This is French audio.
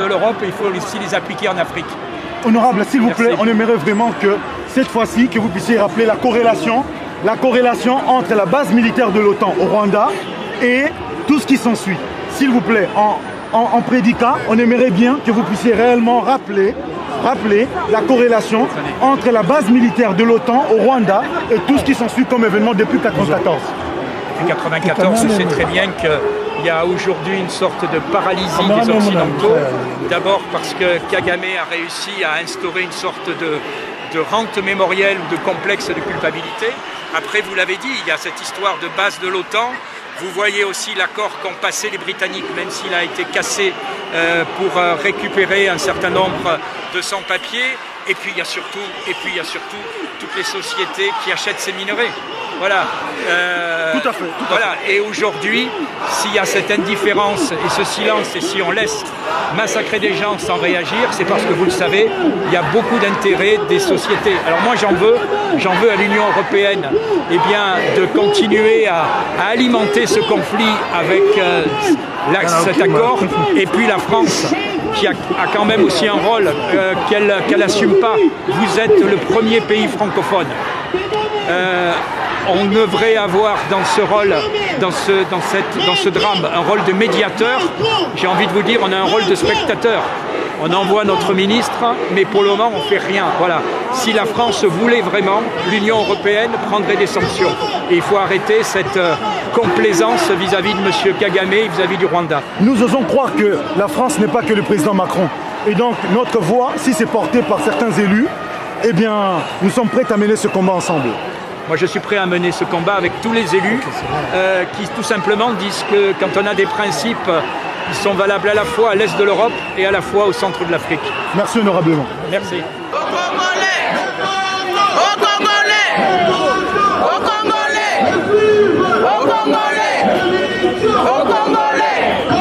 de l'Europe, il faut aussi les appliquer en Afrique. Honorable, s'il vous Merci. plaît, on aimerait vraiment que cette fois-ci, que vous puissiez rappeler la corrélation entre la base militaire de l'OTAN au Rwanda et tout ce qui s'ensuit. S'il vous plaît, en prédicat, on aimerait bien que vous puissiez réellement rappeler la corrélation entre la base militaire de l'OTAN au Rwanda et tout ce qui s'ensuit comme événement depuis 1994. Depuis 1994, je sais très bien qu'il y a aujourd'hui une sorte de paralysie des Occidentaux. D'abord parce que Kagame a réussi à instaurer une sorte de rente mémorielle ou de complexe de culpabilité. Après, vous l'avez dit, il y a cette histoire de base de l'OTAN. Vous voyez aussi l'accord qu'ont passé les Britanniques, même s'il a été cassé pour récupérer un certain nombre de sans-papiers. Et puis il y a surtout toutes les sociétés qui achètent ces minerais. Voilà. Tout à fait. Voilà. Et aujourd'hui, s'il y a cette indifférence et ce silence, et si on laisse massacrer des gens sans réagir, c'est parce que vous le savez, il y a beaucoup d'intérêts des sociétés. Alors moi j'en veux à l'Union européenne de continuer à alimenter ce conflit avec cet accord, et puis la France qui a quand même aussi un rôle qu'elle n'assume pas. Vous êtes le premier pays francophone. On devrait avoir dans ce rôle, dans ce drame, un rôle de médiateur. J'ai envie de vous dire, on a un rôle de spectateur. On envoie notre ministre, mais pour le moment, on ne fait rien. Voilà. Si la France voulait vraiment, l'Union européenne prendrait des sanctions. Et il faut arrêter cette complaisance vis-à-vis de M. Kagame et vis-à-vis du Rwanda. Nous osons croire que la France n'est pas que le président Macron. Et donc, notre voix, si c'est porté par certains élus, eh bien, nous sommes prêts à mener ce combat ensemble. Moi, je suis prêt à mener ce combat avec tous les élus qui, tout simplement, disent que quand on a des principes, ils sont valables à la fois à l'est de l'Europe et à la fois au centre de l'Afrique. Merci honorablement. Merci. Au Congolais! Au Congolais! Au Congolais! Au Congolais! Au Congolais!